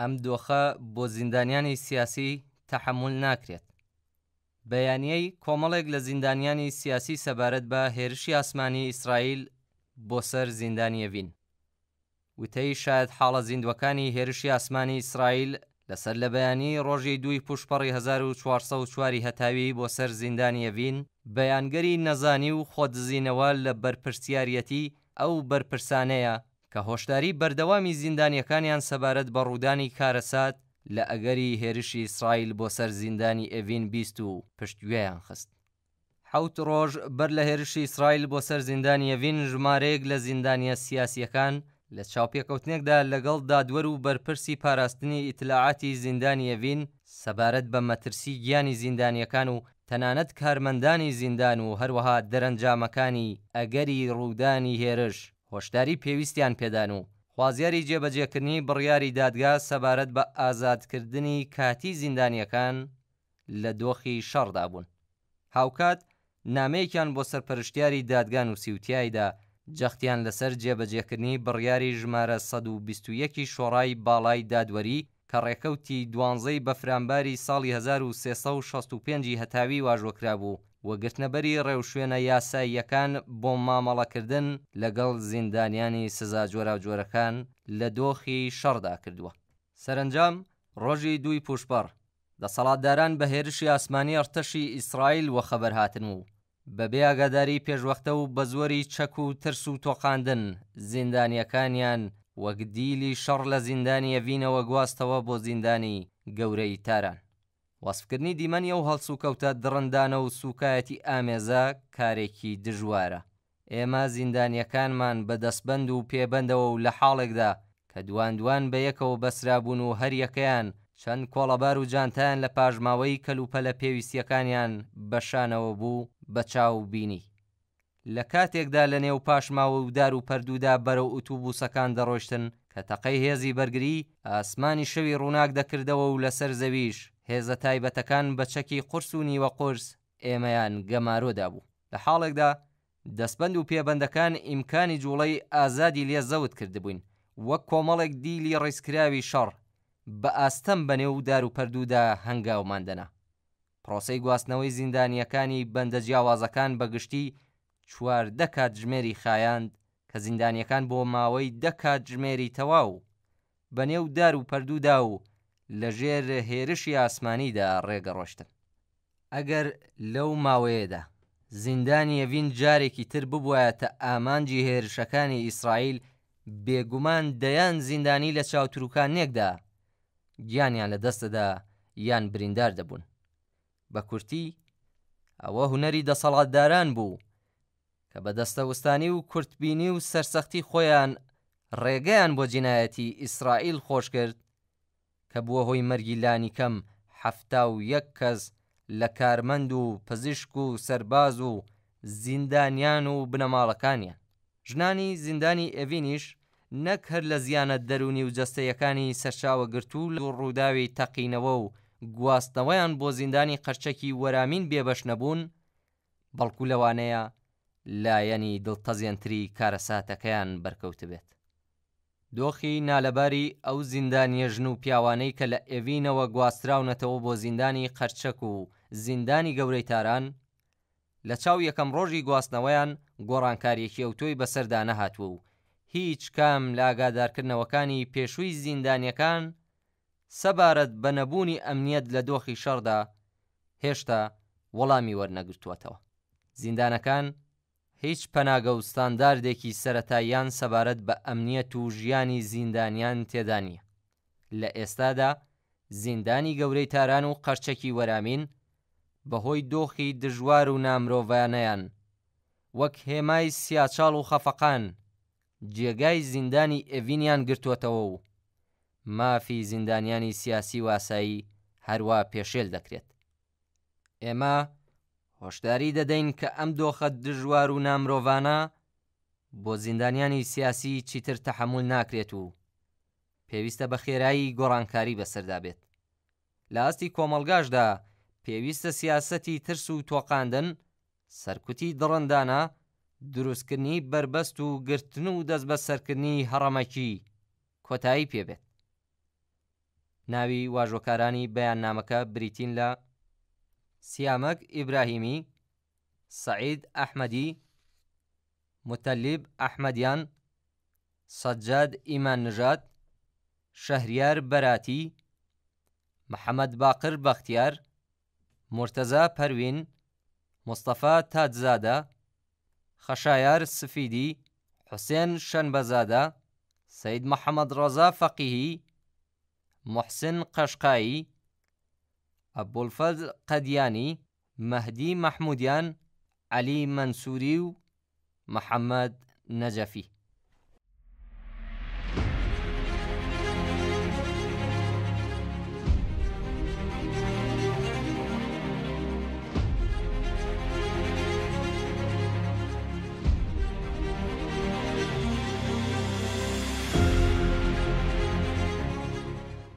ئەم دۆخە بۆ زیندانیانی سیاسی تەحمل ناکرێت. بەیانیەی کۆمەڵێک لە زیندانیانی سیاسی سەبارەت بە هێرشی ئاسمانی ئیسرائیل بۆ سەر زیندانی ئەڤین. وتەی شاید حاڵە زیندوەکانی هێرشی ئاسمانی ئیسرائیل لەسەر لە بەیانی ڕۆژی 2 پوشپەڕی 1404 هەتاوی بۆ سەر زیندانی ئەڤین بەیانگەری نەزانی و خۆدزینەوە لە بەرپرسیارەتی ئەو بەرپرسانەیە کە هۆشداری بەردەوامی زیندانیەکانیان سەبارەت بە ڕوودانی کارەسات لە ئەگەری هێرشی ئیسرائیل بۆ سەر زیندانی ئەڤین بیست و پشتگوێیان خست. 7 ڕۆژ بەر لە هێرشی ئیسرائیل بۆ سەر زیندانی ئەڤین ژمارەیەک لە زیندانیە سیاسیەکان لە چاوپێکەوتنێکدا لەگەڵ دادوەر و بەرپرسی پاراستنی ئیتلاعاتی زیندانی ئەڤین سەبارەت بە مەترسی گیانی زیندانیەکان و تەنانەت کارمەندانی زیندان و هەروەها دەرەنجامەکانی ئەگەری ڕوودانی هێرش هۆشداری پێویستیان پێدان و خوازیاری جێبەجێکردنی بڕیاری دادگا سەبارەت بە ئازادکردنی کاتی زیندانیەکان لە دۆخی شەڕدا بوون. هاوکات نامەیەکیان بۆ سەرپەرشتیاری دادگا نووسیوتیایدا جەختیان لەسەر جێبەجێکردنی بڕیاری ژمارە 121 شۆڕای باڵای دادوەری کە ڕێکەوتی 12 بەفرامباری ساڵی 1365 هەتاوی واژۆکرا بوو و گرتنەبەری ڕێوشوێنە یاساییەکان بۆ مامەڵەکردن لەگەڵ زیندانیانی سزا جۆراوجۆرەکان لە دۆخی شەڕدا کردووە. سەرنجام ڕۆژی 2 پوشپەڕ دەسەڵاتداران بە هێرشی ئاسمانی ئەرتەشی ئیسرائیل وە خەبەر هاتن و بەبێ ئاگاداری پێشوەختە و بە زۆری چەک و ترس و تۆقاندن زیندانیەکانیان وەک دیلی شەڕ لە زیندانی ئەڤینەوە گواستەوە بۆ زیندانی گەورەی تاران. وەسفکردنی دیمەنی ئەو هەڵسوکەوتە دڕندانە و سوکایەتی ئامێزە کارێکی دژوارە. ئێمە زیندانیەکانمان بە دەستبەند و پێبەندەوە و لە حاڵێکدا کە دوان بە یەکەوە بەسرابوون و هەر یەکەیان چەند کۆڵەبار و جانتایان لە پاژماوەی کەلوپەلە پێویستیەکانیان بەشانەوە بوو بە چاو بینی. لە کاتێکدا لە نێو پاشماوە و دار و پەردوودا بەرەو ئۆتوبوسەکان دەڕۆشتن کە تەقەی هێزی بەرگری ئاسمانی شەوی ڕووناک دەکردەوە و لەسەر زەویش هێزە تایبەتەکان بە چەکی قورس و نیوە قورس ئێمەیان گەمارۆدا بوو. لە حاڵێکدا دەستبەند و پێبەندەکان ئیمکانی جوڵەی ئازادی لێ زەوت کردبووین وەک کۆمەڵێک دیلی ڕیسکراوی شەڕ بە ئاستەم بەنێو دار و پەردوودا هەنگاوماندەنا. پرۆسەی گواستنەوەی زیندانیەکانی بەندە جیاوازەکان بەگشتی 14 کاتژمێری خایاند کە زیندانیەکان بۆ ماوەی 10 کاتژمێری تەواو بەنێو دار و پەردوودا و لەژێر هێرشی ئاسمانیدا ڕێگەڕۆشتن. ئەگەر لەو ماوەیەدا زیندانی ئەڤین جارێکی تر ببوایەتە ئامانجی هێرشەکانی ئیسرائیل بێگومان دەیان زیندانی لە چاوتروکانێکدا گیانیان لە دەستەدا یان بریندار دەبوون. بە کورتی ئەوە هونەری دەسەڵاتداران بوو کە بە دەستەوەستانی و کورتبینی و سەرسەختی خۆیان ڕێگەیان بۆ جینایەتی ئیسرائیل خۆش کرد کە بووە هۆی مەرگی لانی کەم 71 کەس لە کارمەند و پزیشک و سەرباز و زیندانیان و بنەماڵەکانیان. ژنانی زیندانی ئەڤینیش نەک هەر لە زیانە دەرونی و جەستەیەکانی سەرچاوە گرتوو و ڕووداوی تەقینەوە و گواستنەوەیان بۆ زیندانی قەرچەکی وەرامین بێبەش نەبوون، بەڵکو لەوانەیە لایەنی دڵتەزێنتری کارەساتەکەیان بەرکەوت بێت. دۆخی نالەباری ئەو زیندانیە ژن و پیاوانەی کە لە ئێڤینەوە گواستراونەتەوە بۆ زیندانی قەرچەک و زیندانی گەورەی تاران لە چاو یەکەم ڕۆژی گواستنەوەیان گۆڕانکاریەکی ئەوتۆی بەسەردا نەهاتووە و هیچ کام لە ئاگادارکردنەوەکانی پێشووی زیندانیەکان سەبارەت بە نەبوونی ئەمنیەت لە دۆخی شەڕدا هێشتا وەڵامی وەرنەگرتووەتەوە. زیندانەکان هیچ پەناگە و ستانداردێکی سەرەتاییان سەبارەت بە ئەمنیەت و ژیانی زیندانیان تێدا نییە. لە ئێستادا زیندانی گەورەی تاران و قەرچەکی وەرامین بەهۆی دۆخی دژوار و نامرۆڤانەیان وەک هێمای سیاچاڵ و خەفەقان جێگای زیندانی ئێڤینیان گرتووەتەوە و مافی زیندانیانی سیاسی و ئاسایی هەروە پێشێل دەکرێت. ئێمە هۆشداری دەدەین کە ئەم دۆخە دژوار و نامرۆڤانە بۆ زیندانیانی سیاسی چیتر تەحمل ناکرێت و پێویستە بە خێرایی گۆڕانکاری بەسەردا بێت. لە ئاستی کۆمەڵگاشدا پێویستە سیاسەتی ترس و تۆقاندن، سەرکوتی دڕندانە، دروستکردنی بربەست و گرتن و دەست بە سەرکردنی هەڕەمەکی کۆتایی پێبێت. ناوی واژۆکارانی بەیاننامەکە بریتین لە سیامەک ئیبراهیمی، سەعید ئەحمەدی، متەلیب ئەحمەدیان، سەجاد ئیمان نژاد، شەهریار بەراتی، محەممەد باقر بەختیار، مرتەزا پەروین، مستەفا تاجزادە، خەشایار سفیدی، حوسێن شەنبەزادە، سەید محەممەد ڕۆزا فەقیهی، محسن قەشقایی، ئەبوولفەزل قەدیانی، مەهدی مەحموودیان، عەلی مەنسووری و محەممەد نەجەفی.